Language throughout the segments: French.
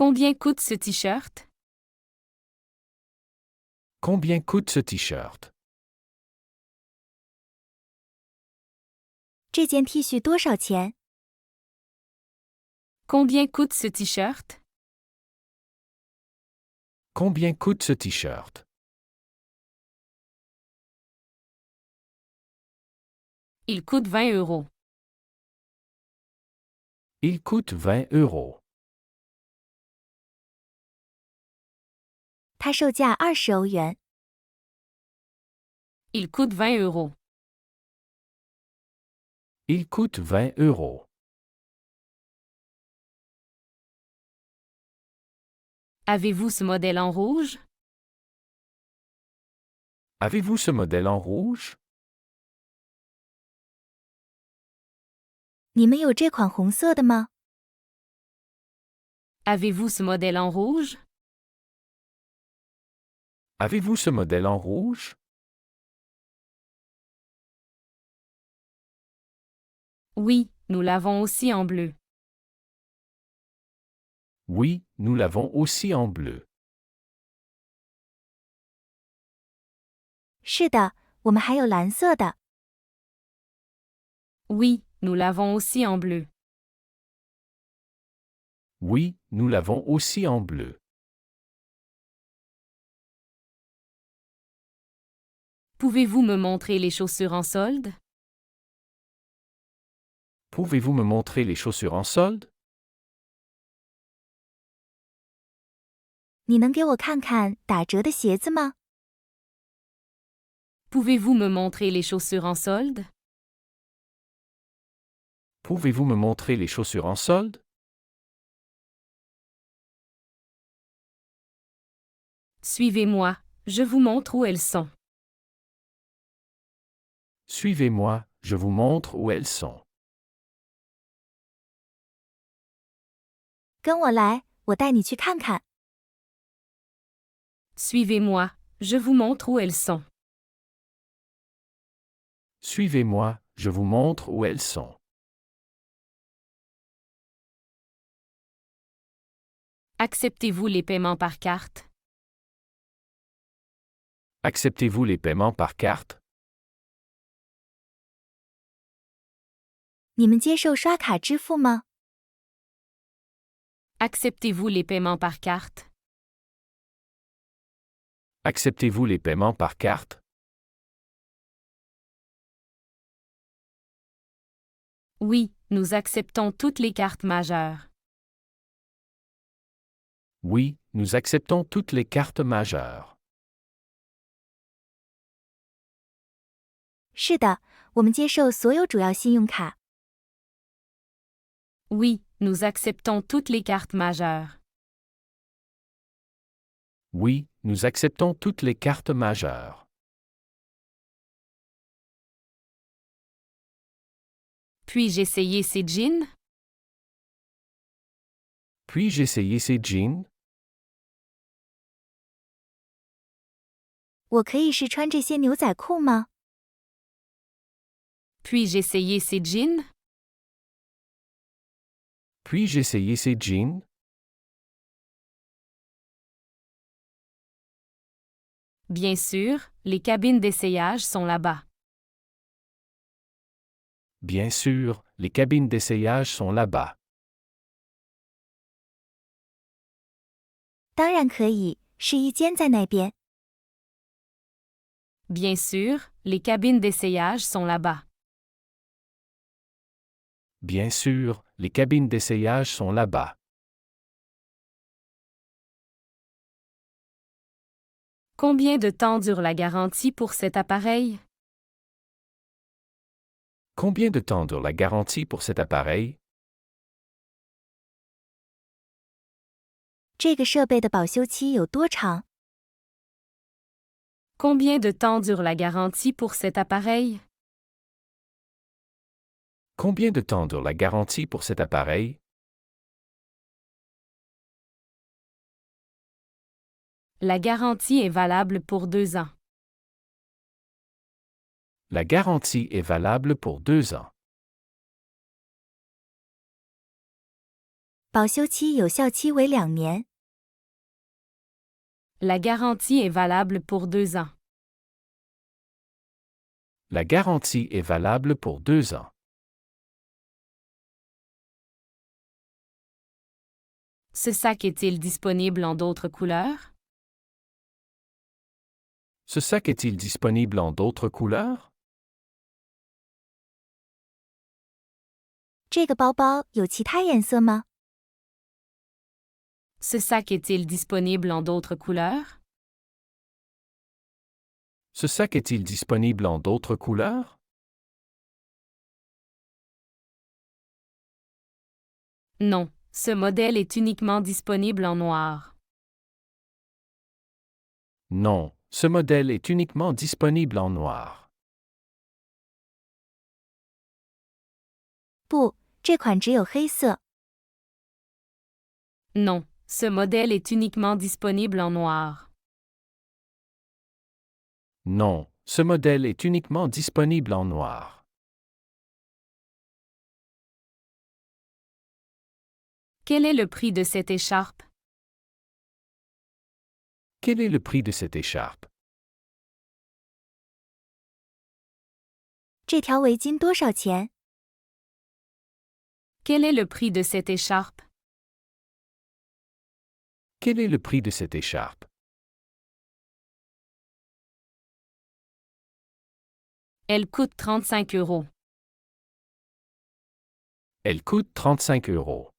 Combien coûte ce t-shirt? Combien coûte ce t-shirt? 这件 T 恤多少钱？ Combien coûte ce t-shirt? Combien coûte ce t-shirt? Il coûte 20 euros. Il coûte 20 euros. 它售价20欧元。 Il coûte 20 euros. Il coûte 20 euros. Avez-vous ce modèle en rouge? Avez-vous ce modèle en rouge? 你们有这款红色的吗？ Avez-vous ce modèle en rouge? Avez-vous ce modèle en rouge? Oui, nous l'avons aussi en bleu. Oui, nous l'avons aussi en bleu. 是的，我们还有蓝色的。 Oui, nous l'avons aussi en bleu. Oui, nous l'avons aussi en bleu. Pouvez-vous me montrer les chaussures en solde? Pouvez-vous me montrer les chaussures en solde? 你能给我看看打折的鞋子吗？ Pouvez-vous me montrer les chaussures en solde? Pouvez-vous me montrer les chaussures en solde? Suivez-moi, je vous montre où elles sont. Suivez-moi, je vous montre où elles sont. 跟我来，我带你去看看。 Suivez-moi, je vous montre où elles sont. Suivez-moi, je vous montre où elles sont. Acceptez-vous les paiements par carte? Acceptez-vous les paiements par carte? 你们接受刷卡支付吗？ Acceptez-vous les paiements par carte? Acceptez-vous les paiements par carte? Oui, nous acceptons toutes les cartes majeures. Oui, nous acceptons toutes les cartes majeures. 是的，我们接受所有主要信用卡。 Oui, nous acceptons toutes les cartes majeures. Oui, nous acceptons toutes les cartes majeures. Puis-je essayer ces jeans? Puis-je essayer ces jeans? 我可以试穿这些牛仔裤吗？ Puis-je essayer ces jeans? Puis-je essayer ces jeans? Bien sûr, les cabines d'essayage sont là-bas. Bien sûr, les cabines d'essayage sont là-bas. 当然可以，试衣间在那边。 Bien sûr, les cabines d'essayage sont là-bas. Bien sûr, les cabines d'essayage sont là-bas. Combien de temps dure la garantie pour cet appareil? Combien de temps dure la garantie pour cet appareil? 这个设备的保修期有多长？ Combien de temps dure la garantie pour cet appareil? Combien de temps dure la garantie pour cet appareil? La garantie est valable pour 2 ans. La garantie est valable pour 2 ans. 保修期有效期为2年。La garantie est valable pour 2 ans. La garantie est valable pour 2 ans. Ce sac est-il disponible en d'autres couleurs? Ce sac est-il disponible en d'autres couleurs? 这个包包有其他颜色吗？ Ce sac est-il disponible en d'autres couleurs? Ce sac est-il disponible en d'autres couleurs? Non, ce modèle est uniquement disponible en noir. Non, ce modèle est uniquement disponible en noir. 不，这款只有黑色。 Non, ce modèle est uniquement disponible en noir. Non, ce modèle est uniquement disponible en noir. Quel est le prix de cette écharpe? Quel est le prix de cette écharpe? 这条围巾多少钱？ Quel est le prix de cette écharpe? Quel est le prix de cette écharpe? Elle coûte 35 €. Elle coûte 35 €.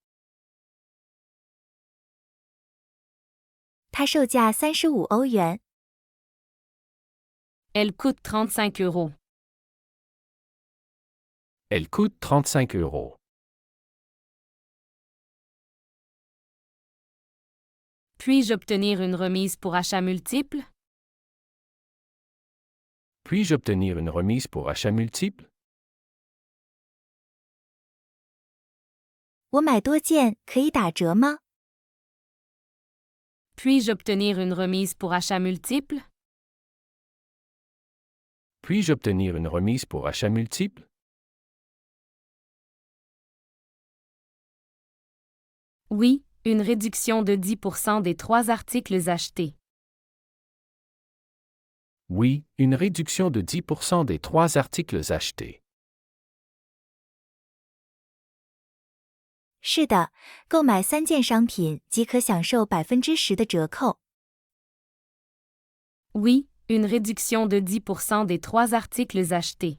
它售价35欧元。 Elle coûte 35 €. Elle coûte 35 €. Puis-je obtenir une remise pour achat multiple? Puis-je obtenir une remise pour achat multiple? 我买多件可以打折吗？ Puis-je obtenir une remise pour achat multiple? Puis-je obtenir une remise pour achat multiple? Oui, une réduction de 10% des 3 articles achetés. Oui, une réduction de 10% des 3 articles achetés. 是的，购买3件商品即可享受10%的折扣。 Oui, une réduction de 10% des 3 articles achetés.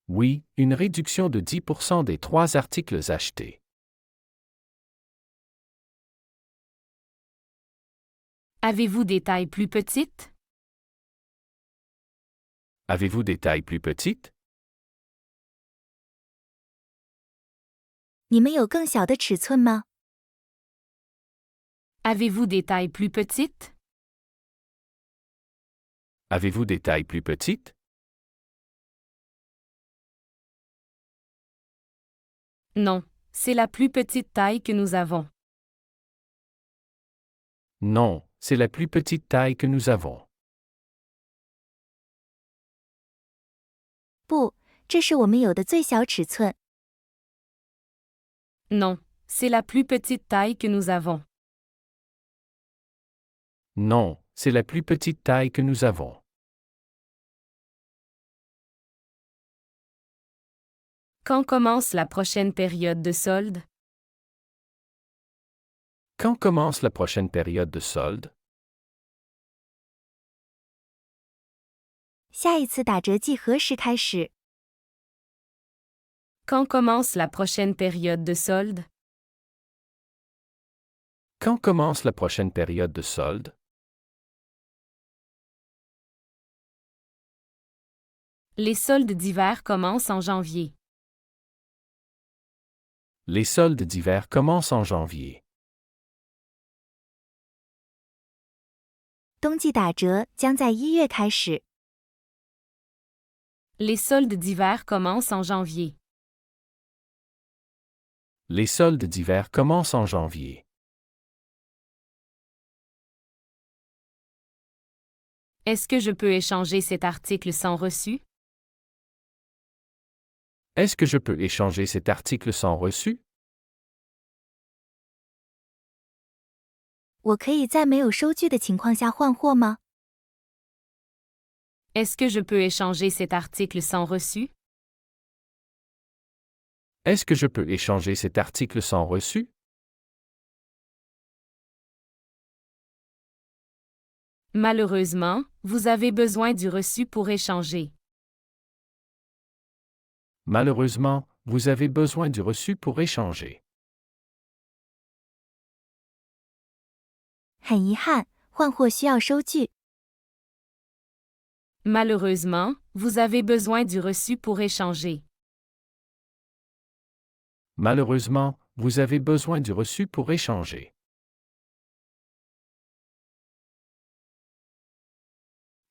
Oui, une réduction de 10% des 3 articles achetés. Avez-vous des tailles plus petites? Avez-vous des tailles plus petites? 你们有更小的尺寸吗？ Avez-vous des tailles plus petites? Avez-vous des tailles plus petites? Non, c'est la plus petite taille que nous avons. Non, c'est la plus petite taille que nous avons. 不，这是我们有的最小尺寸。 Non, c'est la plus petite taille que nous avons. Non, c'est la plus petite taille que nous avons. Quand commence la prochaine période de solde? Quand commence la prochaine période de solde? 下一次打折季何时开始？ Quand commence la prochaine période de solde? Quand commence la prochaine période de solde? Les soldes d'hiver commencent en janvier. Les soldes d'hiver commencent en janvier. 冬季打折将在1月开始。 Les soldes d'hiver commencent en janvier. Les soldes d'hiver commencent en janvier. Est-ce que je peux échanger cet article sans reçu? Est-ce que je peux échanger cet article sans reçu? 我可以在没有收据的情况下换货吗？ Est-ce que je peux échanger cet article sans reçu? Est-ce que je peux échanger cet article sans reçu? Malheureusement, vous avez besoin du reçu pour échanger. Malheureusement, vous avez besoin du reçu pour échanger. 很遗憾，换货需要收据。 Malheureusement, vous avez besoin du reçu pour échanger. Malheureusement, vous avez besoin du reçu pour échanger.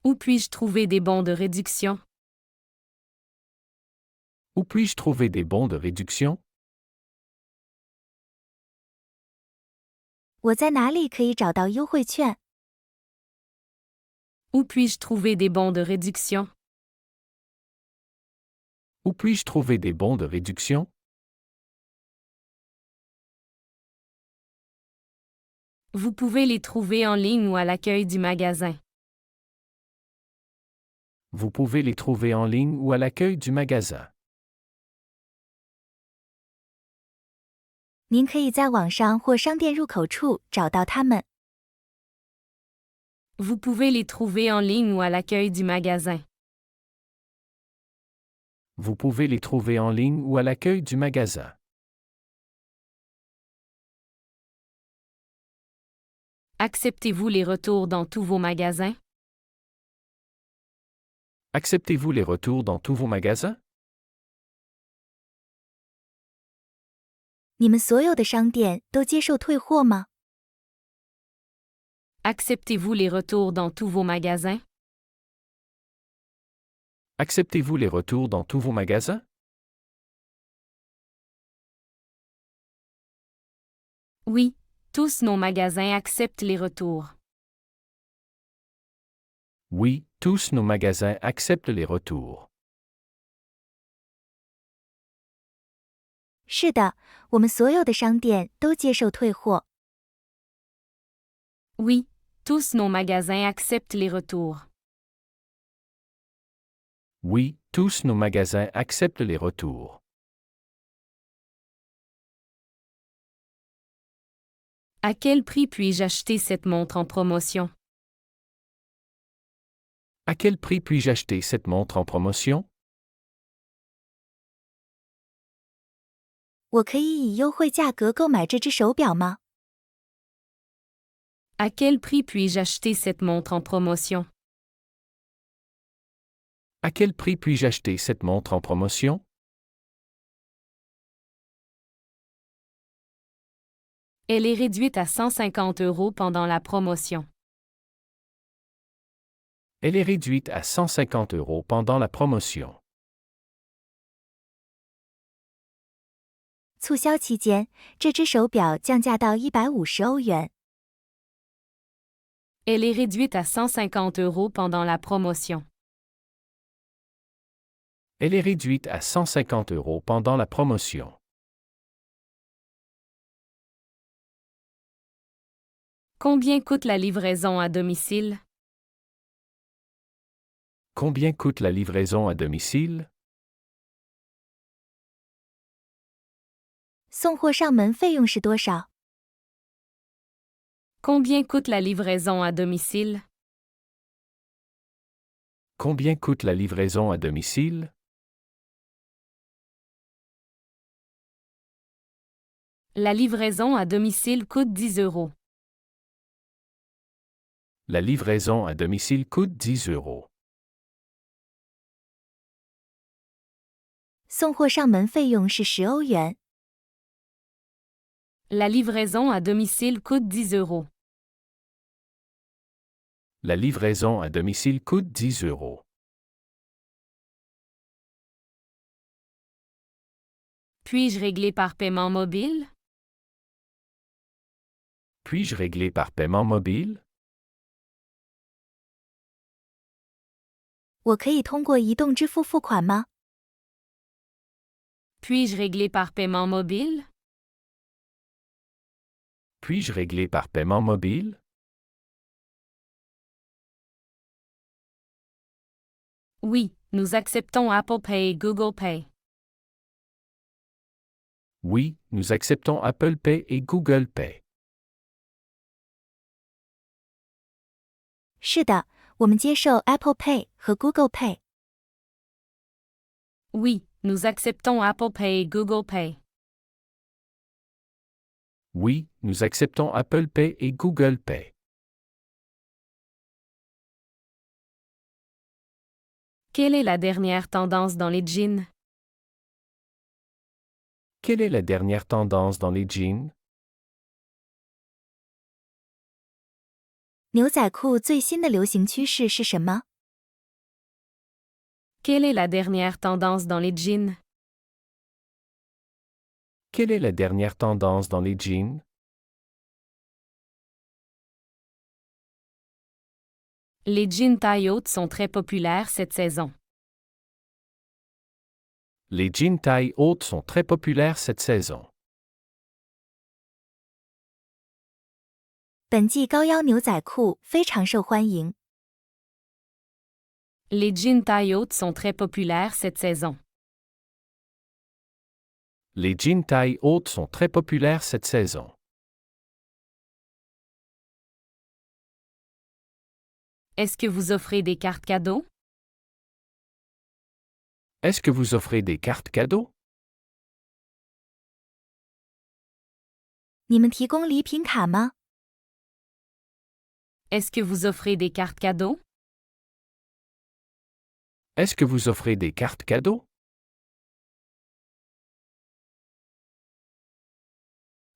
Où puis-je trouver des bons de réduction? Où puis-je trouver des bons de réduction? 我在哪里可以找到优惠券？ Où puis-je trouver des bons de réduction? Où puis-je trouver des bons de réduction? Vous pouvez les trouver en ligne ou à l'accueil du magasin. Vous pouvez les trouver en ligne ou à l'accueil du magasin. 您可以在网上或商店入口处找到它们。 Vous pouvez les trouver en ligne ou à l'accueil du magasin. Vous pouvez les trouver en ligne ou à l'accueil du magasin. Acceptez-vous les retours dans tous vos magasins? Acceptez-vous les retours dans tous vos magasins? 你们所有的商店都接受退货吗？ Acceptez-vous les retours dans tous vos magasins? Acceptez-vous les retours dans tous vos magasins? Oui, tous nos magasins acceptent les retours. Oui, tous nos magasins acceptent les retours. 是的，我们所有的商店都接受退货。 Oui, tous nos magasins acceptent les retours. Oui, tous nos magasins acceptent les retours. À quel prix puis-je acheter cette montre en promotion? À quel prix puis-je acheter cette montre en promotion? 我可以以优惠价格购买这只手表吗？ À quel prix puis-je acheter cette montre en promotion? À quel prix puis-je acheter cette montre en promotion? Elle est réduite à 150 € pendant la promotion. Elle est réduite à 150 € pendant la promotion. 促销期间，这只手表降价到150欧元。 Elle est réduite à 150 € pendant la promotion. Elle est réduite à 150 € pendant la promotion. Combien coûte la livraison à domicile? Combien coûte la livraison à domicile? 送货上门费用是多少？ Combien coûte la livraison à domicile? Combien coûte la livraison à domicile? La livraison à domicile coûte 10 €. La livraison à domicile coûte 10 €. 送货上门费用是10欧元。 La livraison à domicile coûte 10 €. La livraison à domicile coûte 10 €. Puis-je régler par paiement mobile? Puis-je régler par paiement mobile? 我可以通过移动支付付款吗？ Puis-je régler par paiement mobile? Puis-je régler par paiement mobile? Oui, nous acceptons Apple Pay et Google Pay. Oui, nous acceptons Apple Pay et Google Pay. 是的，我们接受 Apple Pay 和 Google Pay。 Oui, nous acceptons Apple Pay et Google Pay. Oui, nous acceptons Apple Pay et Google Pay. Quelle est la dernière tendance dans les jeans? Quelle est la dernière tendance dans les jeans? 牛仔裤最新的流行趋势是什么？ Quelle est la dernière tendance dans les jeans? Quelle est la dernière tendance dans les jeans? Les jeans taille haute sont très populaires cette saison. Les jeans taille haute sont très populaires cette saison. 本季高腰牛仔裤非常受欢迎。 Les jeans taille haute sont très populaires cette saison. Les jeans taille haute sont très populaires cette saison. Est-ce que vous offrez des cartes cadeaux? Est-ce que vous offrez des cartes cadeaux? 你们提供礼品卡吗？ Est-ce que vous offrez des cartes cadeaux? Est-ce que vous offrez des cartes cadeaux?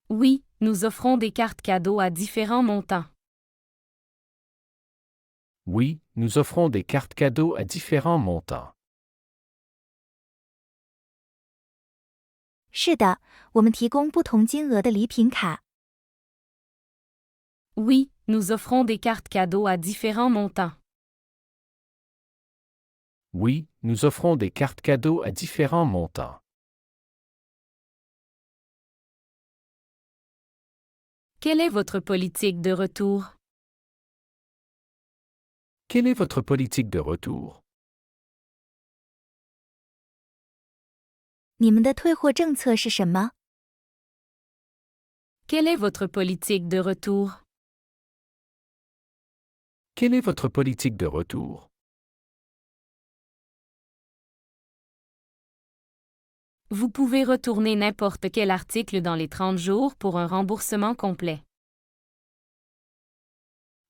Oui, nous offrons des cartes cadeaux à différents montants. Oui, nous offrons des cartes cadeaux à différents montants. 是的，我们提供不同金额的礼品卡。 Oui, nous offrons des cartes cadeaux à différents montants. Oui, nous offrons des cartes cadeaux à différents montants. Quelle est votre politique de retour? Quelle est votre politique de retour? 你们的退货政策是什么？ Quelle est votre politique de retour? Quelle est votre politique de retour? Vous pouvez retourner n'importe quel article dans les 30 jours pour un remboursement complet.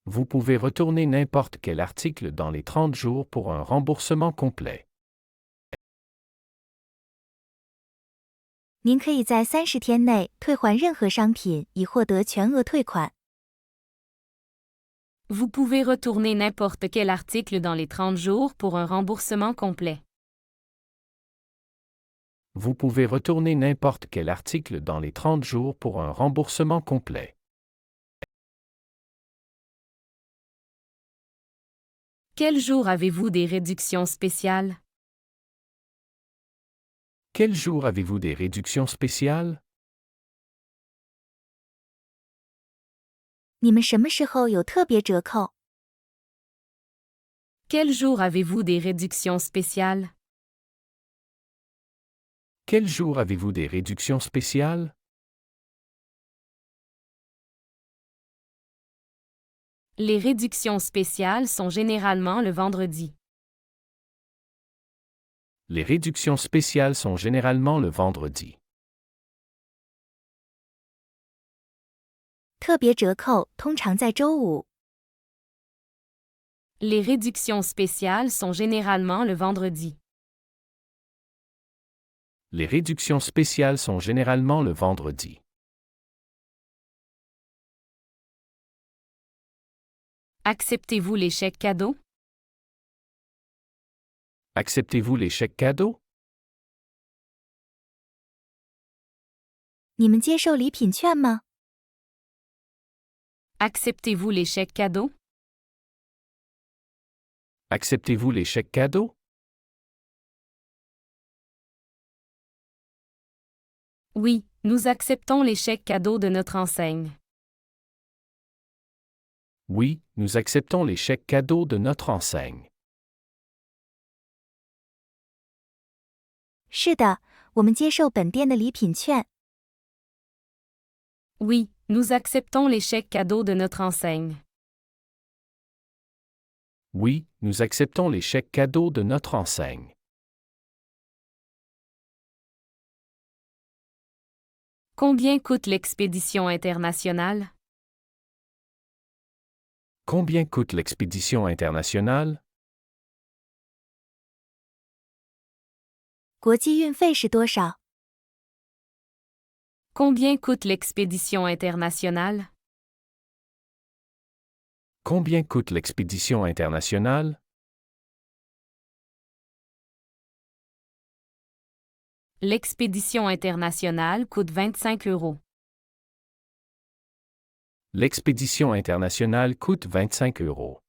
Vous pouvez retourner n'importe quel article dans les 30 jours pour un remboursement complet. 您可以在30天内退还任何商品以获得全额退款。 Vous pouvez retourner n'importe quel article dans les 30 jours pour un remboursement complet. Vous pouvez retourner n'importe quel article dans les 30 jours pour un remboursement complet. Quel jour avez-vous des réductions spéciales? Quel jour avez-vous des réductions spéciales? 你们什么时候有特别折扣？ Quel jour avez-vous des réductions spéciales? Quel jour avez-vous des réductions spéciales? Les réductions spéciales sont généralement le vendredi. Les réductions spéciales sont généralement le vendredi. 特别折扣通常在周五。 Les réductions spéciales sont généralement le vendredi. Les réductions spéciales sont généralement le vendredi. Acceptez-vous les chèques cadeaux? Acceptez-vous les chèques cadeaux? 你们接受礼品券吗？ Acceptez-vous les chèques cadeaux? Acceptez-vous les chèques cadeaux? Oui, nous acceptons les chèques cadeaux de notre enseigne. Oui, nous acceptons les chèques cadeaux de notre enseigne. 是的，我们接受本店的礼品券。 Oui, nous acceptons les chèques cadeaux de notre enseigne. Oui, nous acceptons les chèques cadeaux de notre enseigne. Combien coûte l'expédition internationale? Combien coûte l'expédition internationale? 国际运费是多少？ Combien coûte l'expédition internationale? Combien coûte l'expédition internationale? L'expédition internationale coûte 25 €. L'expédition internationale coûte 25 €.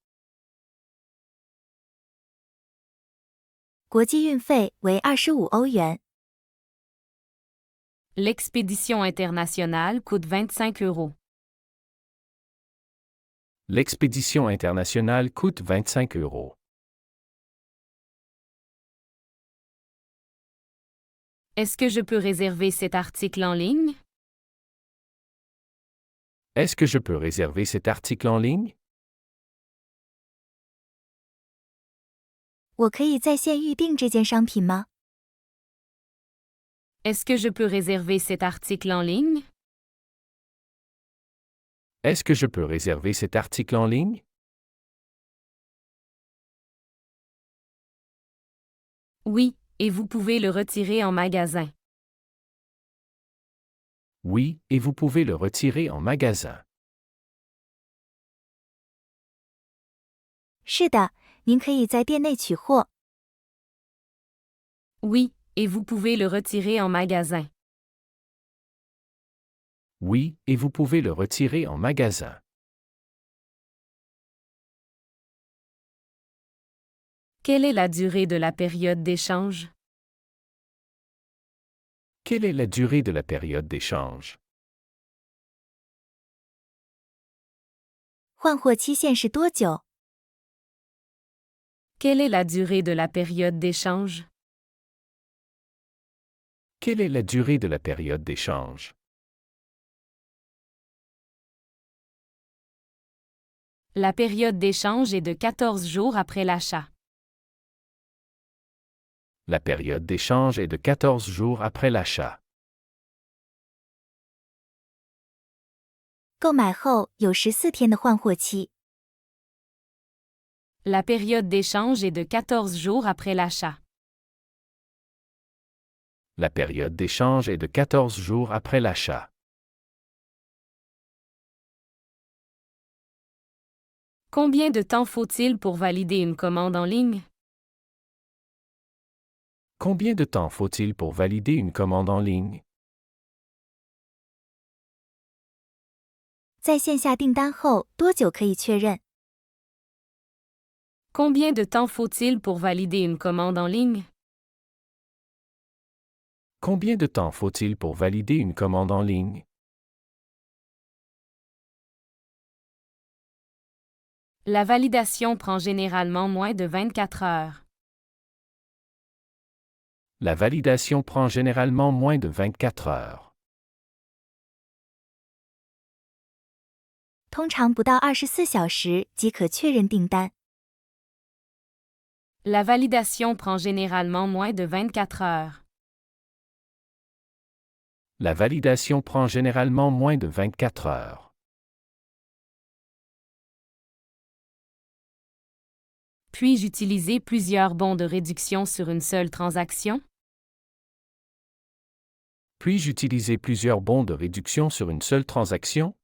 国际运费为25欧元。 L'expédition internationale coûte 25 €. L'expédition internationale coûte 25 €. Est-ce que je peux réserver cet article en ligne? Est-ce que je peux réserver cet article en ligne? 我可以在线预订这件商品吗？ Est-ce que je peux réserver cet article en ligne? Est-ce que je peux réserver cet article en ligne? Oui, et vous pouvez le retirer en magasin. Oui, et vous pouvez le retirer en magasin. 是的，您可以在店内取货。 Oui, et vous pouvez le retirer en magasin. Oui, et vous pouvez le retirer en magasin. Quelle est la durée de la période d'échange? Quelle est la durée de la période d'échange? 换货期限是多久？ Quelle est la durée de la période d'échange? Quelle est la durée de la période d'échange? La période d'échange est de 14 jours après l'achat. La période d'échange est de 14 jours après l'achat. 购买后有14天的换货期。 La période d'échange est de 14 jours après l'achat. La période d'échange est de 14 jours après l'achat. Combien de temps faut-il pour valider une commande en ligne? Combien de temps faut-il pour valider une commande en ligne? 在线下订单后多久可以确认？ Combien de temps faut-il pour valider une commande en ligne? Combien de temps faut-il pour valider une commande en ligne? La validation prend généralement moins de 24 heures. La validation prend généralement moins de 24 heures. 通常不到24小时即可确认订单。 La validation prend généralement moins de 24 heures. La validation prend généralement moins de 24 heures. Puis-je utiliser plusieurs bons de réduction sur une seule transaction? Puis-je utiliser plusieurs bons de réduction sur une seule transaction?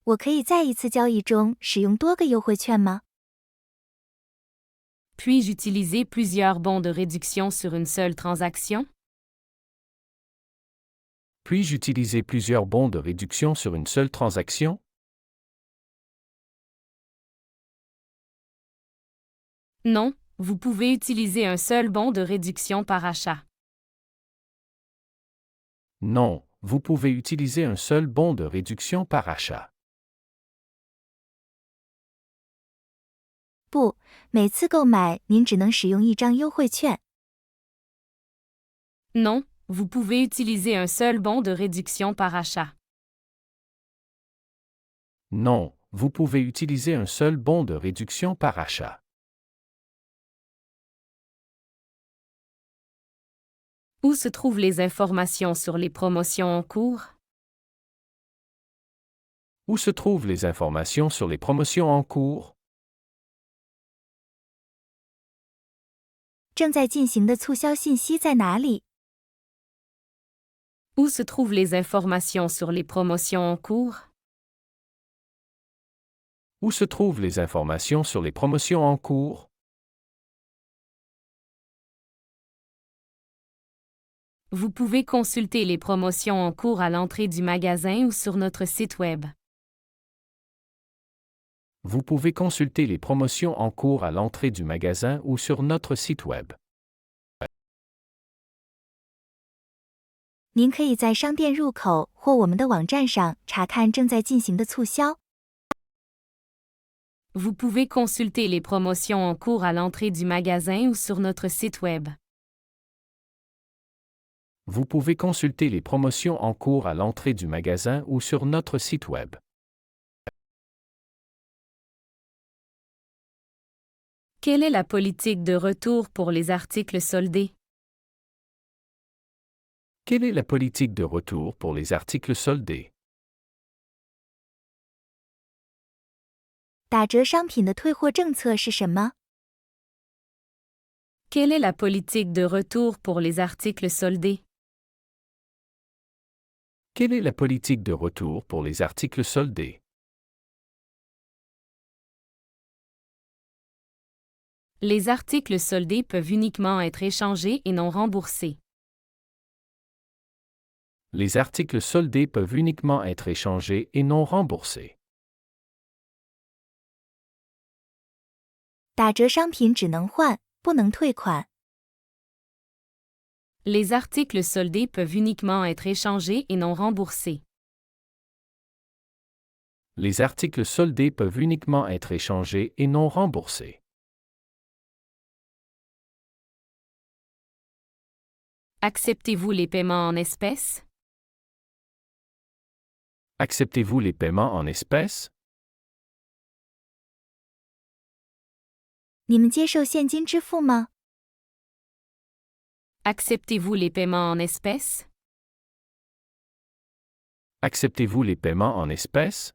我可以在一次交易中使用多个优惠券吗？ Puis-je utiliser plusieurs bons de réduction sur une seule transaction? Puis-je utiliser plusieurs bons de réduction sur une seule transaction? Non, vous pouvez utiliser un seul bon de réduction par achat. Non, vous pouvez utiliser un seul bon de réduction par achat. 不，每次购买您只能使用一张优惠券。 Non, vous pouvez utiliser un seul bon de réduction par achat. Non, vous pouvez utiliser un seul bon de réduction par achat. Où se trouvent les informations sur les promotions en cours? Où se trouvent les informations sur les promotions en cours? 正在进行的促销信息在哪里？ Où se trouvent les informations sur les promotions en cours? Où se trouvent les informations sur les promotions en cours? Vous pouvez consulter les promotions en cours à l'entrée du magasin ou sur notre site Web. Vous pouvez consulter les promotions en cours à l'entrée du magasin ou sur notre site Web. 您可以在商店入口或我们的网站上查看正在进行的促销。 Vous pouvez consulter les promotions en cours à l'entrée du magasin ou sur notre site Web. Vous pouvez consulter les promotions en cours à l'entrée du magasin ou sur notre site Web. Quelle est la politique de retour pour les articles soldés? Quelle est la politique de retour pour les articles soldés? 打折商品的退货政策是什么？ Quelle est la politique de retour pour les articles soldés? Quelle est la politique de retour pour les articles soldés? Les articles soldés peuvent uniquement être échangés et non remboursés. Les articles soldés peuvent uniquement être échangés et non remboursés. 打折商品只能换，不能退款。 Les articles soldés peuvent uniquement être échangés et non remboursés. Les articles soldés peuvent uniquement être échangés et non remboursés. Acceptez-vous les paiements en espèces? Acceptez-vous les paiements en espèces? 你们接受现金支付吗？ Acceptez-vous les paiements en espèces? Acceptez-vous les paiements en espèces?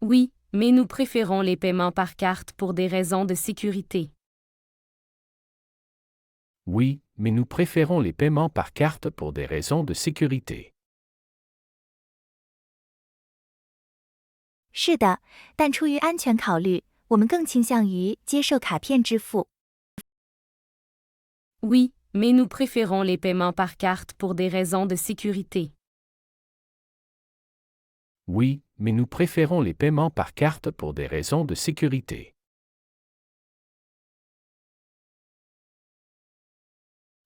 Oui, mais nous préférons les paiements par carte pour des raisons de sécurité. Oui, mais nous préférons les paiements par carte pour des raisons de sécurité. 是的，但出于安全考虑，我们更倾向于接受卡片支付。 Oui, mais nous préférons les paiements par carte pour des raisons de sécurité. Oui, mais nous préférons les paiements par carte pour des raisons de sécurité.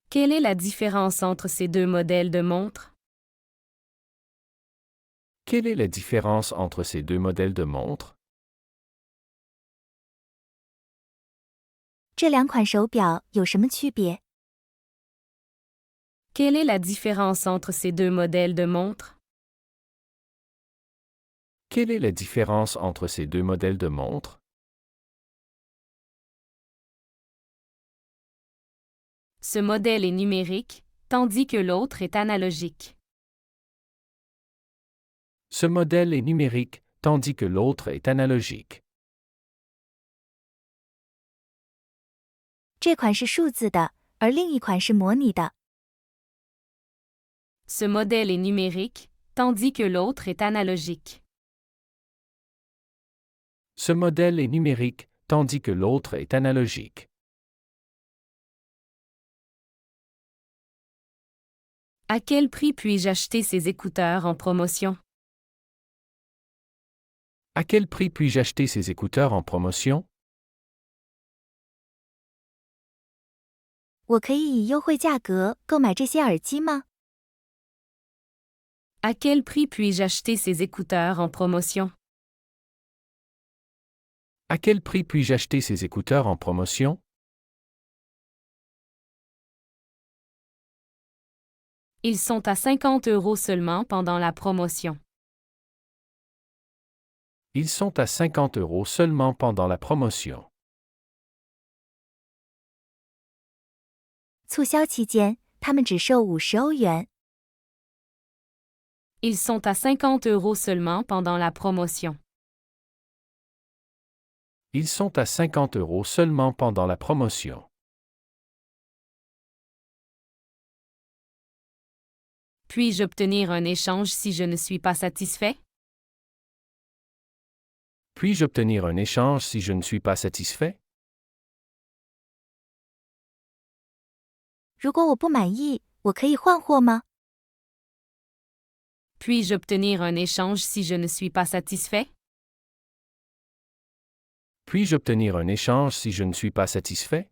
Quelle est la différence entre ces deux modèles de montres? Quelle est la différence entre ces deux modèles de montres? 这两款手表有什么区别？ Quelle est la différence entre ces deux modèles de montres? Quelle est la différence entre ces deux modèles de montres? Ce modèle est numérique, tandis que l'autre est analogique. Ce modèle est numérique, tandis que l'autre est analogique. 这款是数字的，而另一款是模拟的。 Ce modèle est numérique, tandis que l'autre est analogique. Ce modèle est numérique, tandis que l'autre est analogique. À quel prix puis-je acheter ces écouteurs en promotion? À quel prix puis-je acheter ces écouteurs en promotion? 我可以以优惠价格购买这些耳机吗？ À quel prix puis-je acheter ces écouteurs en promotion? À quel prix puis-je acheter ces écouteurs en promotion? Ils sont à 50 € seulement pendant la promotion. Ils sont à 50 € seulement pendant la promotion. 促销期间，他们只售50欧元。Ils sont à 50 € seulement pendant la promotion. Ils sont à 50 € seulement pendant la promotion. Puis-je obtenir un échange si je ne suis pas satisfait? Puis-je obtenir un échange si je ne suis pas satisfait? 如果我不满意，我可以换货吗？ Puis-je obtenir un échange si je ne suis pas satisfait? Puis-je obtenir un échange si je ne suis pas satisfait?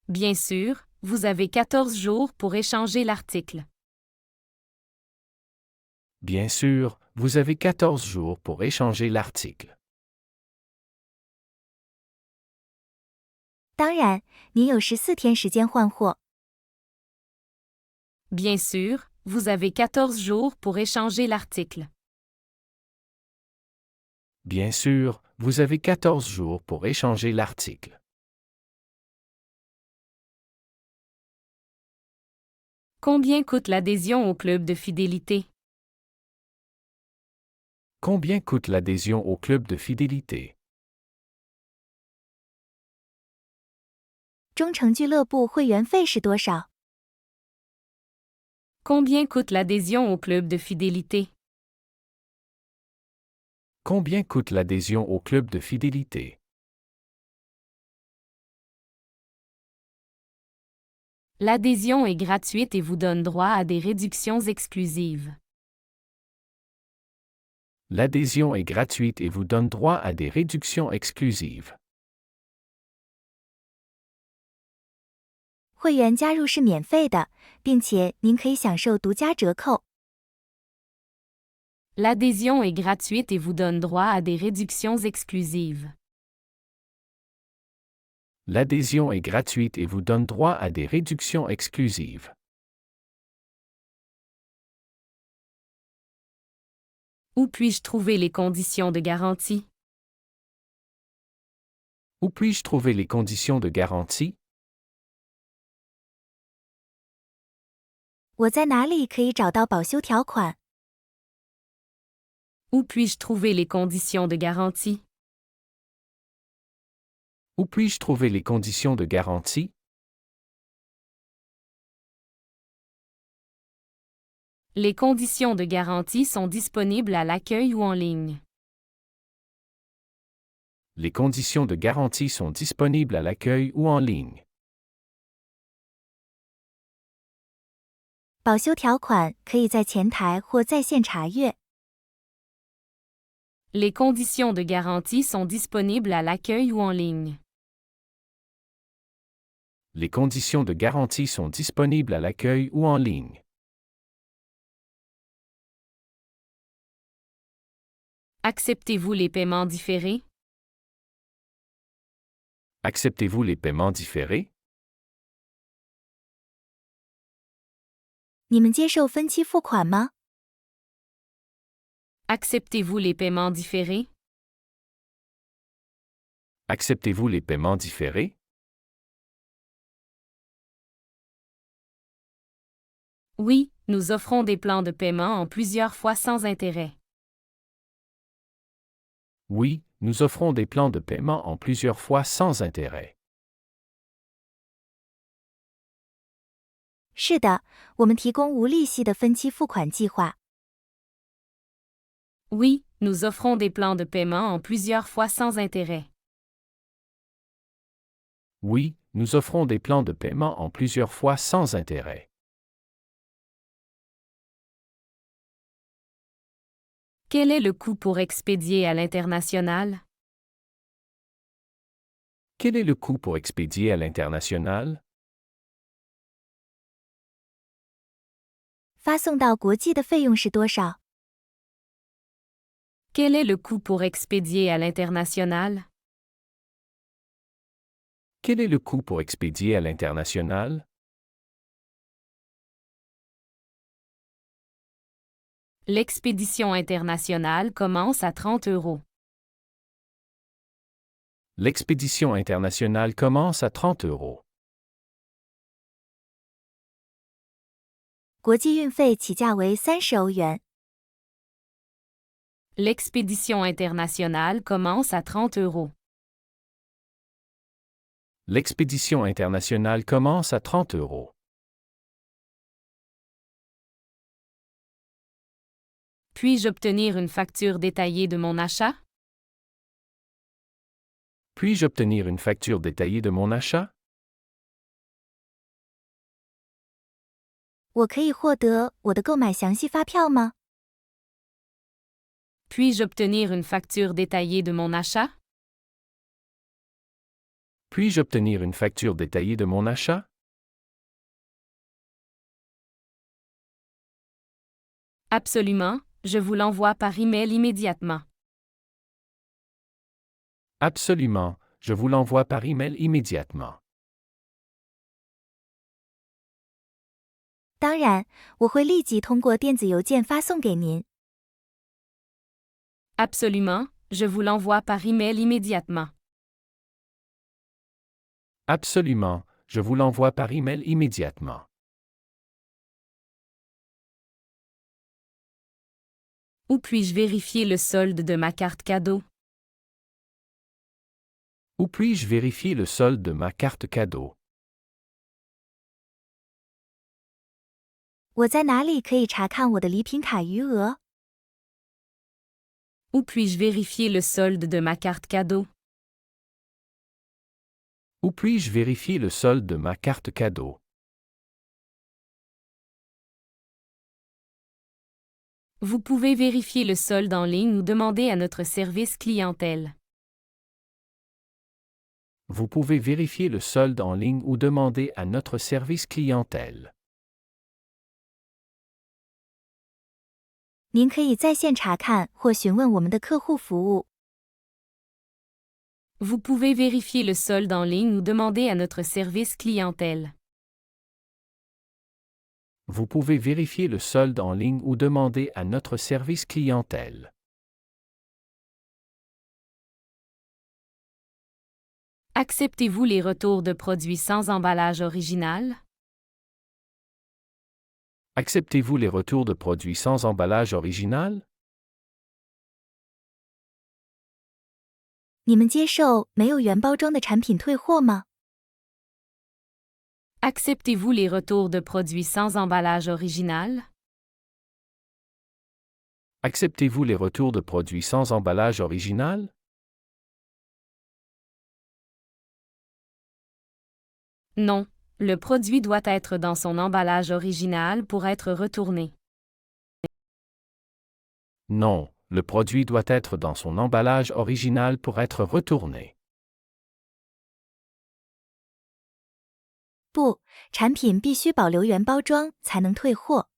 Bien sûr, vous avez 14 jours pour échanger l'article. Bien sûr, vous avez 14 jours pour échanger l'article. 当然，您有14天时间换货。 Bien sûr, vous avez 14 jours pour échanger l'article. Bien sûr, vous avez 14 jours pour échanger l'article. Combien coûte l'adhésion au club de fidélité? Combien coûte l'adhésion au club de fidélité? 忠诚俱乐部会员费是多少？ Combien coûte l'adhésion au club de fidélité? Combien coûte l'adhésion au club de fidélité? L'adhésion est gratuite et vous donne droit à des réductions exclusives. L'adhésion est gratuite et vous donne droit à des réductions exclusives. 会员加入是免费的，并且您可以享受独家折扣。 L'adhésion est gratuite et vous donne droit à des réductions exclusives. L'adhésion est gratuite et vous donne droit à des réductions exclusives. Où puis-je trouver les conditions de garantie? Où puis-je trouver les conditions de garantie? 我在哪里可以找到保修条款？ Où puis-je trouver les conditions de garantie? Où puis-je trouver les conditions de garantie? Les conditions de garantie sont disponibles à l'accueil ou en ligne. Les conditions de garantie sont disponibles à l'accueil ou en ligne. 保修条款可以在前台或在线查阅。 Les conditions de garantie sont disponibles à l'accueil ou en ligne. Les conditions de garantie sont disponibles à l'accueil ou en ligne. Acceptez-vous les paiements différés? Acceptez-vous les paiements différés? 你们接受分期付款吗？ Acceptez-vous les paiements différés? Acceptez-vous les paiements différés? Oui, nous offrons des plans de paiement en plusieurs fois sans intérêt. Oui, nous offrons des plans de paiement en plusieurs fois sans intérêt. 是的，我们提供无利息的分期付款计划。 Oui, nous offrons des plans de paiement en plusieurs fois sans intérêt. Oui, nous offrons des plans de paiement en plusieurs fois sans intérêt. Quel est le coût pour expédier à l'international? Quel est le coût pour expédier à l'international? 发送到国际的费用是多少？ Quel est le coût pour expédier à l'international? Quel est le coût pour expédier à l'international? L'expédition internationale commence à 30 euros. L'expédition internationale commence à 30 euros. 国际运费起价为30欧元。 L'expédition internationale commence à 30 euros. L'expédition internationale commence à 30 euros. Puis-je obtenir une facture détaillée de mon achat? Puis-je obtenir une facture détaillée de mon achat? 我可以获得我的购买详细发票吗？ Puis-je obtenir une facture détaillée de mon achat? Puis-je obtenir une facture détaillée de mon achat? Absolument, je vous l'envoie par email immédiatement. Absolument, je vous l'envoie par email immédiatement. 当然，我会立即通过电子邮件发送给您。 Absolument, je vous l'envoie par email immédiatement. Absolument, je vous l'envoie par email immédiatement. Où puis-je vérifier le solde de ma carte cadeau? Où puis-je vérifier le solde de ma carte cadeau? 我在哪里可以查看我的礼品卡余额？ Où puis-je vérifier le solde de ma carte cadeau? Où puis-je vérifier le solde de ma carte cadeau? Vous pouvez vérifier le solde en ligne ou demander à notre service clientèle. Vous pouvez vérifier le solde en ligne ou demander à notre service clientèle. 您可以在线查看或询问我们的客户服务。 Vous pouvez vérifier le solde en ligne ou demander à notre service clientèle. Vous pouvez vérifier le solde en ligne ou demander à notre service clientèle. Acceptez-vous les retours de produits sans emballage original? Acceptez-vous les retours de produits sans emballage original? 你们接受没有原包装的产品退货吗？ Acceptez-vous les retours de produits sans emballage original? Acceptez-vous les retours de produits sans emballage original? Non, le produit doit être dans son emballage original pour être retourné. Non, le produit doit être dans son emballage original pour être retourné. 不，产品必须保留原包装才能退货。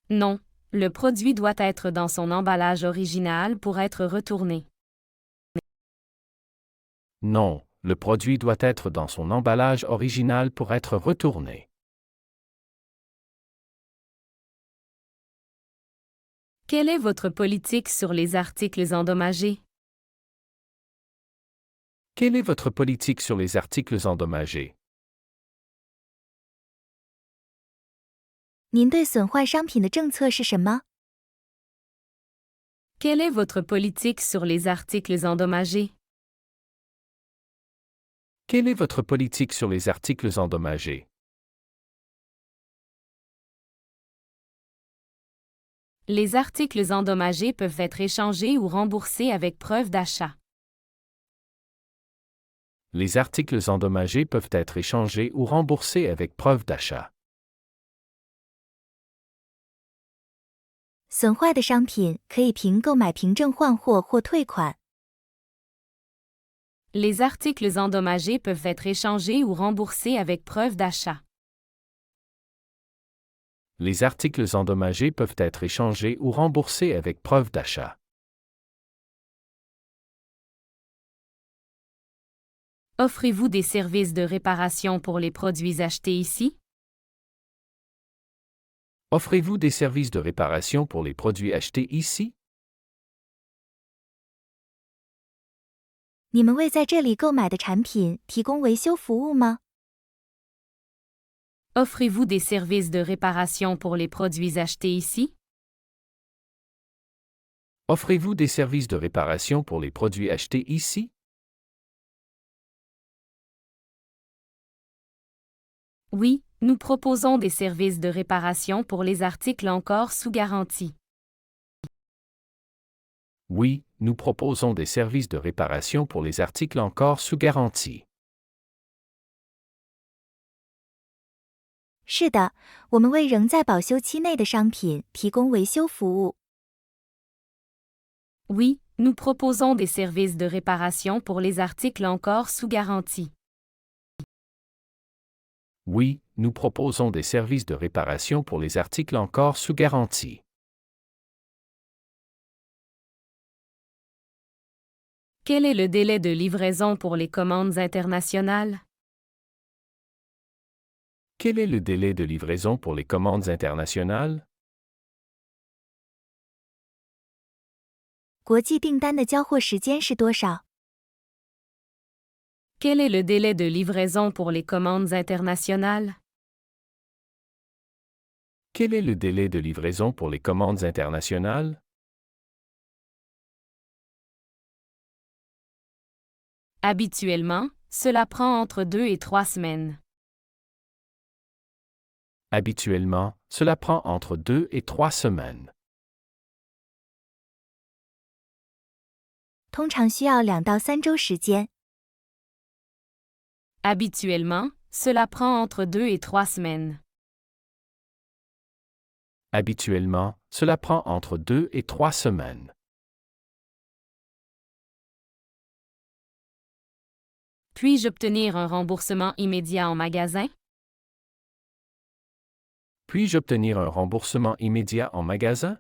Non, le produit doit être dans son emballage original pour être retourné. Non, le produit doit être dans son emballage original pour être retourné. Quelle est votre politique sur les articles endommagés? Quelle est votre politique sur les articles endommagés? 您对损坏商品的政策是什么？ Quelle est votre politique sur les articles endommagés? Quelle est votre politique sur les articles endommagés? Les articles endommagés peuvent être échangés ou remboursés avec preuve d'achat. Les articles endommagés peuvent être échangés ou remboursés avec preuve d'achat. 损坏的商品可以凭购买凭证换货或退款。Les articles endommagés peuvent être échangés ou remboursés avec preuve d'achat. Les articles endommagés peuvent être échangés ou remboursés avec preuve d'achat. Offrez-vous des services de réparation pour les produits achetés ici? Offrez-vous des services de réparation pour les produits achetés ici? 你们为在这里购买的产品提供维修服务吗？ Offrez-vous des services de réparation pour les produits achetés ici? Offrez-vous des services de réparation pour les produits achetés ici? Oui, nous proposons des services de réparation pour les articles encore sous garantie. Oui, nous proposons des services de réparation pour les articles encore sous garantie. 是的，我们为仍在保修期内的商品提供维修服务。 Oui, nous proposons des services de réparation pour les articles encore sous garantie. Oui, nous proposons des services de réparation pour les articles encore sous garantie. Quel est le délai de livraison pour les commandes internationales? Quel est le délai de livraison pour les commandes internationales? 国际订单的交货时间是多少？ Quel est le délai de livraison pour les commandes internationales? Quel est le délai de livraison pour les commandes internationales? Habituellement, cela prend entre 2 et 3 semaines. Habituellement, cela prend entre 2 et 3 semaines. 通常需要2到3周时间。 Habituellement, cela prend entre 2 et 3 semaines. Habituellement, cela prend entre 2 et 3 semaines. Puis-je obtenir un remboursement immédiat en magasin? Puis-je obtenir un remboursement immédiat en magasin?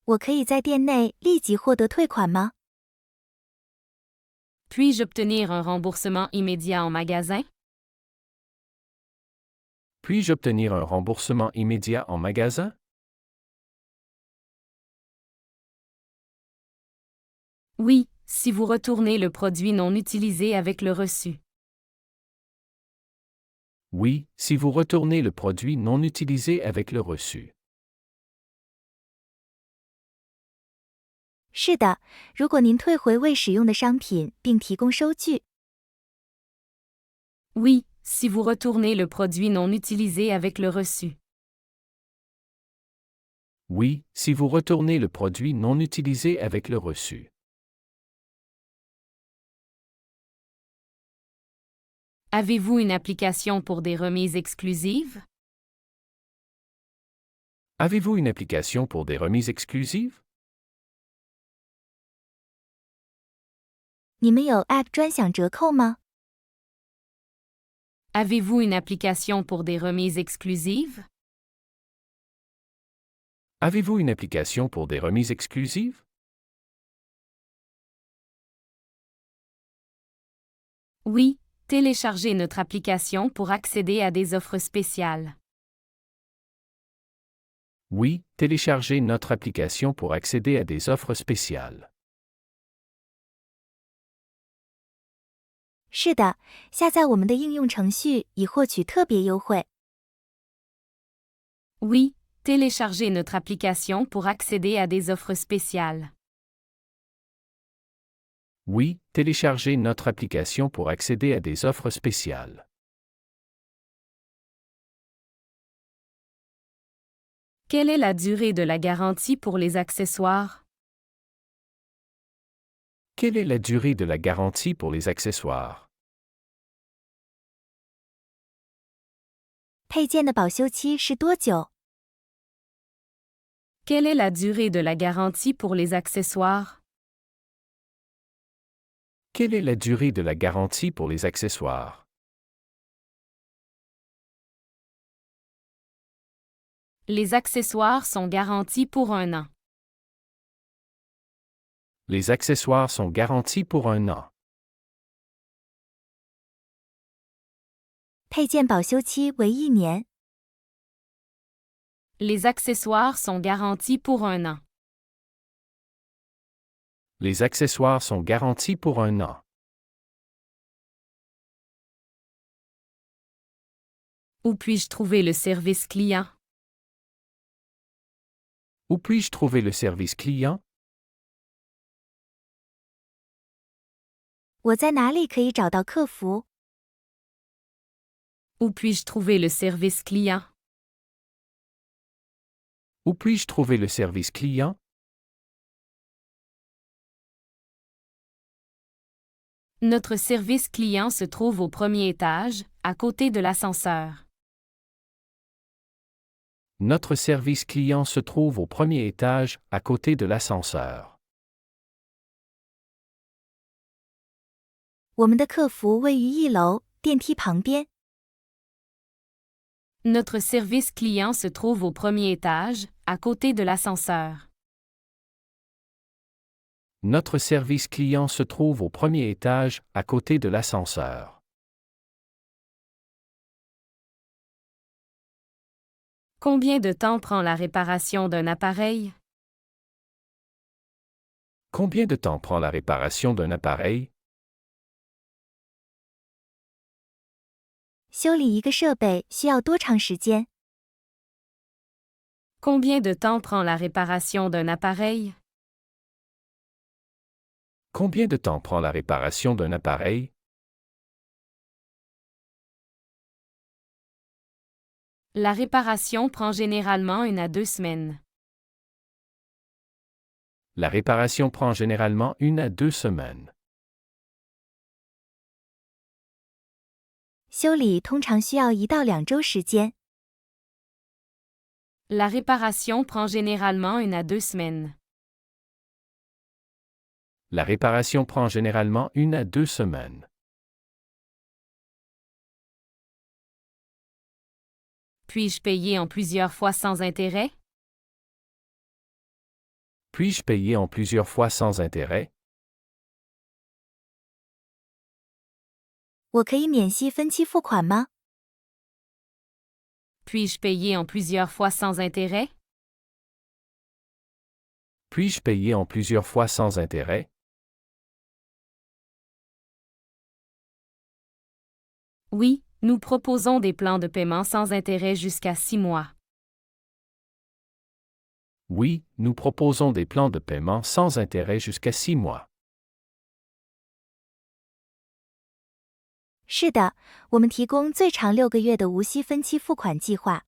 我可以在店内立即获得退款吗？ Puis-je obtenir un remboursement immédiat en magasin? Puis-je obtenir un remboursement immédiat en magasin? Oui, si vous retournez le produit non utilisé avec le reçu. Oui, si vous retournez le produit non utilisé avec le reçu. 是的，如果您退回未使用的商品并提供收据。 Oui, si vous retournez le produit non utilisé avec le reçu. Oui, si vous retournez le produit non utilisé avec le reçu. Avez-vous une application pour des remises exclusives? Avez-vous une application pour des remises exclusives? 你们有 App 专享折扣吗？ Avez-vous une application pour des remises exclusives? Avez-vous une application pour des remises exclusives? Oui, téléchargez notre application pour accéder à des offres spéciales. Oui, téléchargez notre application pour accéder à des offres spéciales. 是的，下载我们的应用程序以获取特别优惠。 Oui, téléchargez notre application pour accéder à des offres spéciales. Oui, téléchargez notre application pour accéder à des offres spéciales. Quelle est la durée de la garantie pour les accessoires? Quelle est la durée de la garantie pour les accessoires? 配件的保修期是多久？ Quelle est la durée de la garantie pour les accessoires? Quelle est la durée de la garantie pour les accessoires? Les accessoires sont garantis pour 1 an. Les accessoires sont garantis pour 1 an. 配件保修期为1年。Les accessoires sont garantis pour 1 an. Les accessoires sont garantis pour 1 an. Où puis-je trouver le service client? Où puis-je trouver le service client? 我在哪里可以找到客服？ Où puis-je trouver le service client? Où puis-je trouver le service client? Notre service client se trouve au premier étage, à côté de l'ascenseur. Notre service client se trouve au premier étage, à côté de l'ascenseur. 我们的客服位于1楼，电梯旁边。 Notre service client se trouve au premier étage, à côté de l'ascenseur. Notre service client se trouve au premier étage, à côté de l'ascenseur. Combien de temps prend la réparation d'un appareil? Combien de temps prend la réparation d'un appareil? 修理一个设备需要多长时间？ Combien de temps prend la réparation d'un appareil? Combien de temps prend la réparation d'un appareil? La réparation prend généralement 1 à 2 semaines. La réparation prend généralement 1 à 2 semaines. 修理通常需要1到2周时间。 La réparation prend généralement 1 à 2 semaines. La réparation prend généralement 1 à 2 semaines. Puis-je payer en plusieurs fois sans intérêt? Puis-je payer en plusieurs fois sans intérêt? 我可以免息分期付款吗？ Puis-je payer en plusieurs fois sans intérêt? Puis-je payer en plusieurs fois sans intérêt? Oui, nous proposons des plans de paiement sans intérêt jusqu'à 6 mois. Oui, nous proposons des plans de paiement sans intérêt jusqu'à 6 mois. 是的，我们提供最长6个月的无息分期付款计划。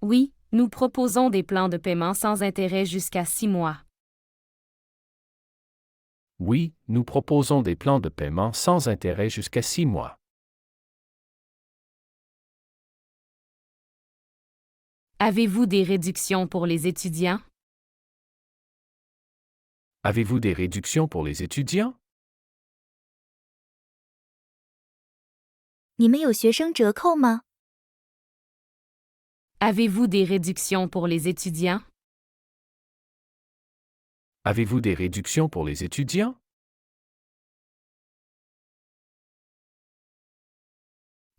Oui, nous proposons des plans de paiement sans intérêt jusqu'à 6 mois. Oui, nous proposons des plans de paiement sans intérêt jusqu'à 6 mois. Avez-vous des réductions pour les étudiants? Avez-vous des réductions pour les étudiants? 你们有学生折扣吗？ Avez-vous des réductions pour les étudiants? Avez-vous des réductions pour les étudiants?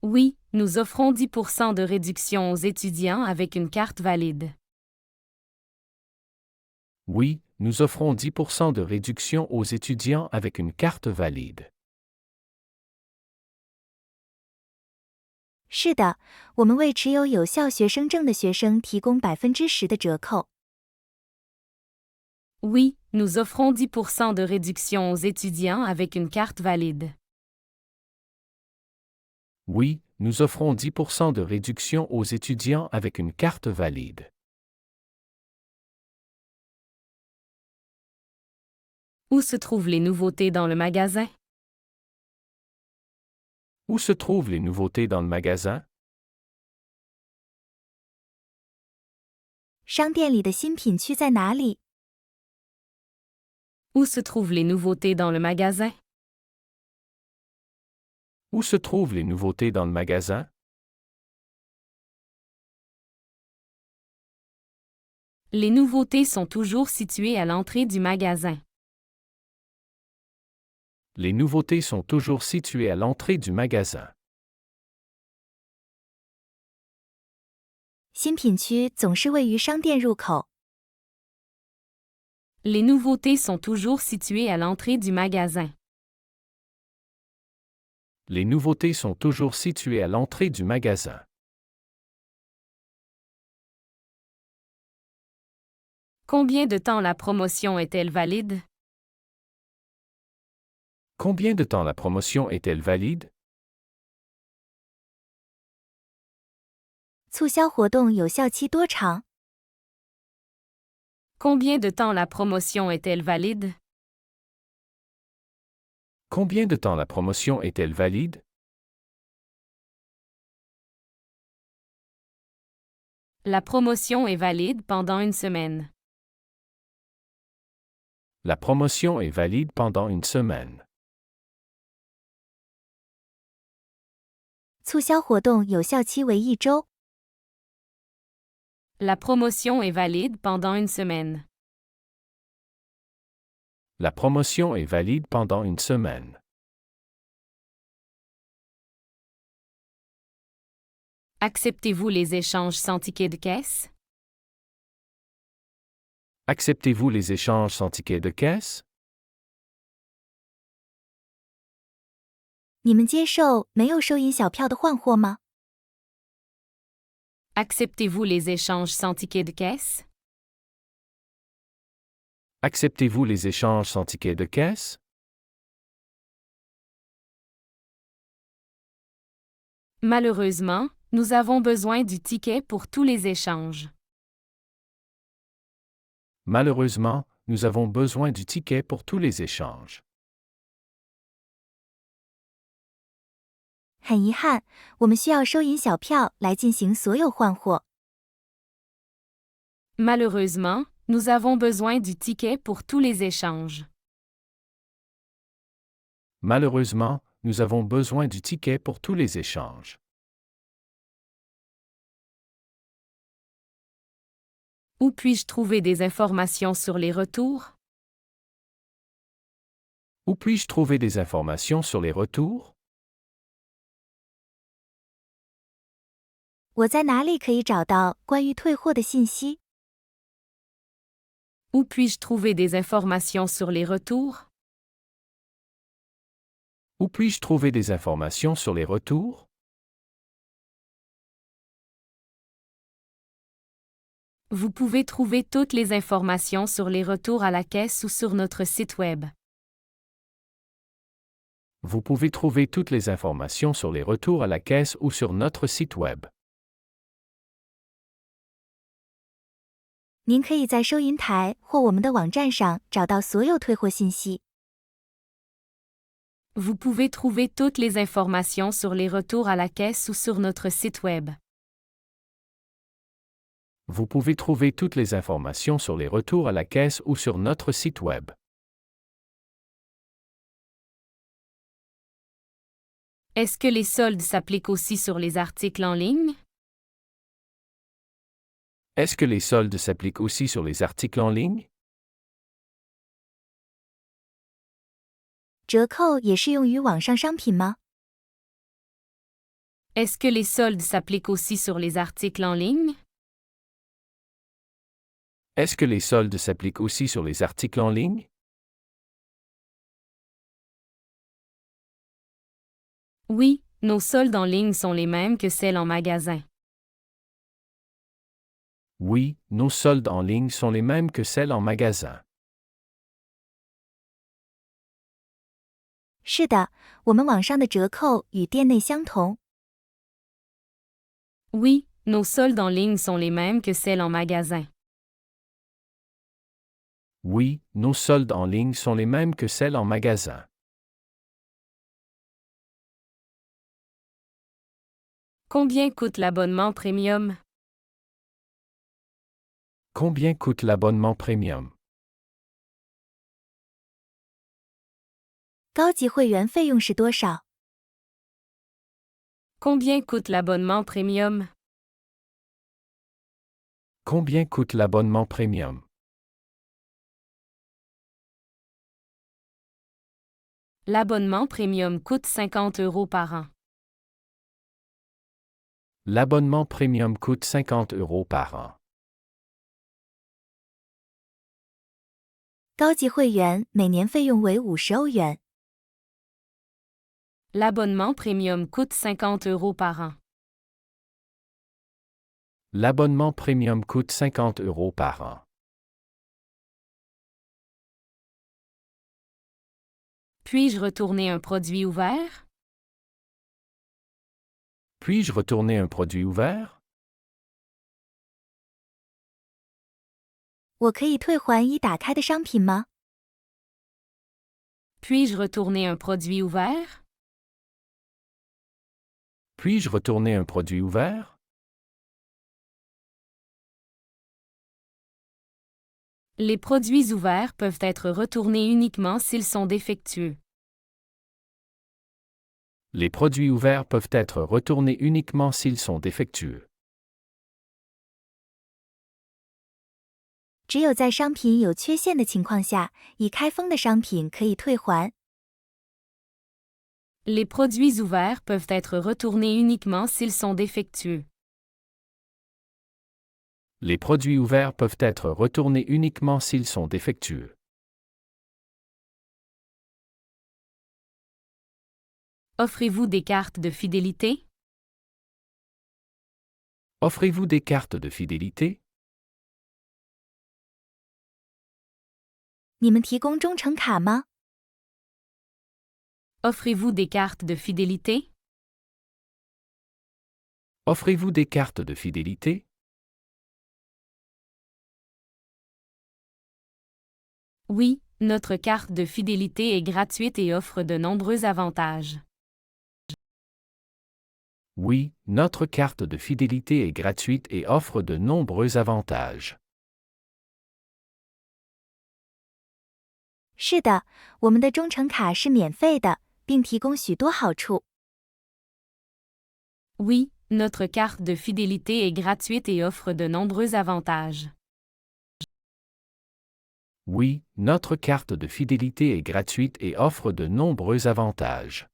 Oui, nous offrons 10% de réduction aux étudiants avec une carte valide. Oui, nous offrons 10% de réduction aux étudiants avec une carte valide. 是的，我们为持有有效学生证的学生提供10%的折扣。 Oui, nous offrons 10% de réduction aux étudiants avec une carte valide. Oui, nous offrons 10% de réduction aux étudiants avec une carte valide. Où se trouvent les nouveautés dans le magasin? Où se trouvent les nouveautés dans le magasin? 商店里的新品区在哪里？ Où se trouvent les nouveautés dans le magasin? Où se trouvent les nouveautés dans le magasin? Les nouveautés sont toujours situées à l'entrée du magasin. Les nouveautés sont toujours situées à l'entrée du magasin. 新品区总是位于商店入口。 Les nouveautés sont toujours situées à l'entrée du magasin. Les nouveautés sont toujours situées à l'entrée du magasin. Combien de temps la promotion est-elle valide? Combien de temps la promotion est-elle valide? 促销活动有效期多长？ Combien de temps la promotion est-elle valide? Combien de temps la promotion est-elle valide? La promotion est valide pendant une semaine. La promotion est valide pendant une semaine. 促销活动有效期为1周。 La promotion est valide pendant une semaine. La promotion est valide pendant une semaine. Acceptez-vous les échanges sans ticket de caisse? Acceptez-vous les échanges sans ticket de caisse? 你们接受没有收银小票的换货吗？ Acceptez-vous les échanges sans ticket de caisse? Acceptez-vous les échanges sans ticket de caisse? Malheureusement, nous avons besoin du ticket pour tous les échanges. Malheureusement, nous avons besoin du ticket pour tous les échanges. 很遗憾，我们需要收银小票来进行所有换货。 Malheureusement, nous avons besoin du ticket pour tous les échanges. Malheureusement, nous avons besoin du ticket pour tous les échanges. Où puis-je trouver des informations sur les retours? Où puis-je trouver des informations sur les retours? 我在哪里可以找到关于退货的信息？ Où puis-je trouver des informations sur les retours? Où puis-je trouver des informations sur les retours? Vous pouvez trouver toutes les informations sur les retours à la caisse ou sur notre site web. Vous pouvez trouver toutes les informations sur les retours à la caisse ou sur notre site web. 您可以在收银台或我们的网站上找到所有退货信息。 Vous pouvez trouver toutes les informations sur les retours à la caisse ou sur notre site web. Vous pouvez trouver toutes les informations sur les retours à la caisse ou sur notre site web. Est-ce que les soldes s'appliquent aussi sur les articles en ligne? Est-ce que les soldes s'appliquent aussi sur les articles en ligne? 折扣也适用于网上商品吗？ Est-ce que les soldes s'appliquent aussi sur les articles en ligne? Est-ce que les soldes s'appliquent aussi sur les articles en ligne? Oui, nos soldes en ligne sont les mêmes que celles en magasin. Oui, nos soldes en ligne sont les mêmes que celles en magasin. 是的，我们网上的折扣与店内相同。 Oui, nos soldes en ligne sont les mêmes que celles en magasin. Oui, nos soldes en ligne sont les mêmes que celles en magasin. Combien coûte l'abonnement premium? Combien coûte l'abonnement premium? 高级会员费用是多少？ Combien coûte l'abonnement premium? Combien coûte l'abonnement premium? L'abonnement premium coûte 50 € par an. L'abonnement premium coûte 50 € par an. 高级会员每年费用为50欧元。 L'abonnement premium coûte 50 € par an. L'abonnement premium coûte 50 € par an. Puis-je retourner un produit ouvert? Puis-je retourner un produit ouvert? 我可以退还已打开的商品吗？ Puis-je retourner un produit ouvert? Puis-je retourner un produit ouvert? Les produits ouverts peuvent être retournés uniquement s'ils sont défectueux. Les produits ouverts peuvent être retournés uniquement s'ils sont défectueux. 只有在商品有缺陷的情况下，已开封的商品可以退还。 Les produits ouverts peuvent être retournés uniquement s'ils sont défectueux. Les produits ouverts peuvent être retournés uniquement s'ils sont défectueux. Offrez-vous des cartes de fidélité? Offrez-vous des cartes de fidélité? 你们提供忠诚卡吗？ Offrez-vous des cartes de fidélité? Offrez-vous des cartes de fidélité? Oui, notre carte de fidélité est gratuite et offre de nombreux avantages. Oui, notre carte de fidélité est gratuite et offre de nombreux avantages. 是的，我们的忠诚卡是免费的，并提供许多好处。 Oui, notre carte de fidélité est gratuite et offre de nombreux avantages. Oui, notre carte de fidélité est gratuite et offre de nombreux avantages.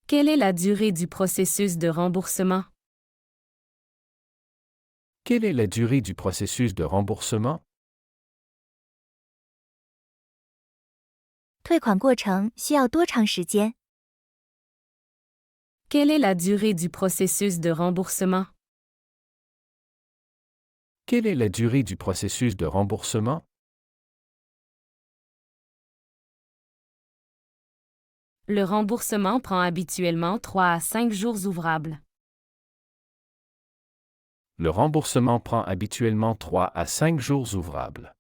Quelle est la durée du processus de remboursement? Quelle est la durée du processus de remboursement? 退款过程需要多长时间？ Quelle est la durée du processus de remboursement? Quelle est la durée du processus de remboursement? Le remboursement prend habituellement 3 à 5 jours ouvrables. Le remboursement prend habituellement 3 à 5 jours ouvrables.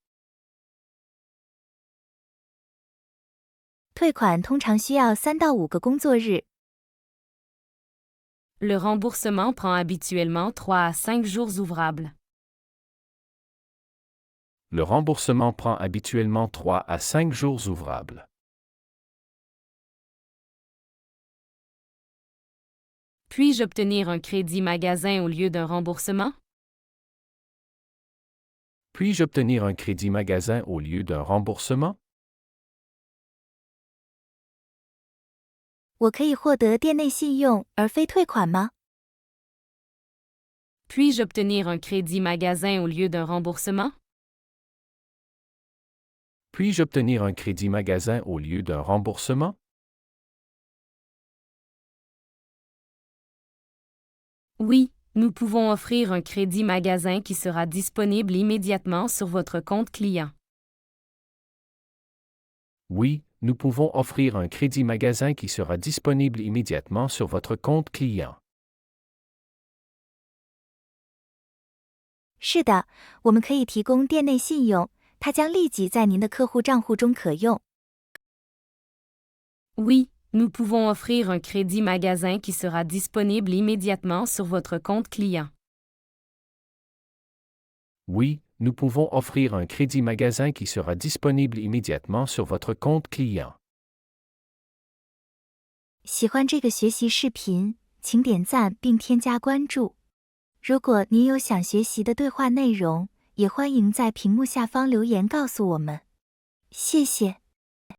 退款通常需要3到5个工作日。 Le remboursement prend habituellement 3 à 5 jours ouvrables. Le remboursement prend habituellement 3 à 5 jours ouvrables. Puis-je obtenir un crédit magasin au lieu d'un remboursement? Puis-je obtenir un crédit magasin au lieu d'un remboursement? 我可以获得店内信用而非退款吗？ Puis-je obtenir un crédit magasin au lieu d'un remboursement? Puis-je obtenir un crédit magasin au lieu d'un remboursement? Oui, nous pouvons offrir un crédit magasin qui sera disponible immédiatement sur votre compte client. Oui, nous pouvons offrir un crédit magasin qui sera disponible immédiatement sur votre compte client. 是的，我们可以提供店内信用，它将立即在您的客户账户中可用。 Oui, nous pouvons offrir un crédit magasin qui sera disponible immédiatement sur votre compte client. Oui, nous pouvons offrir un crédit magasin qui sera disponible immédiatement sur votre compte client. 喜欢这个学习视频，请点赞并添加关注。如果您有想学习的对话内容，也欢迎在屏幕下方留言告诉我们。谢谢。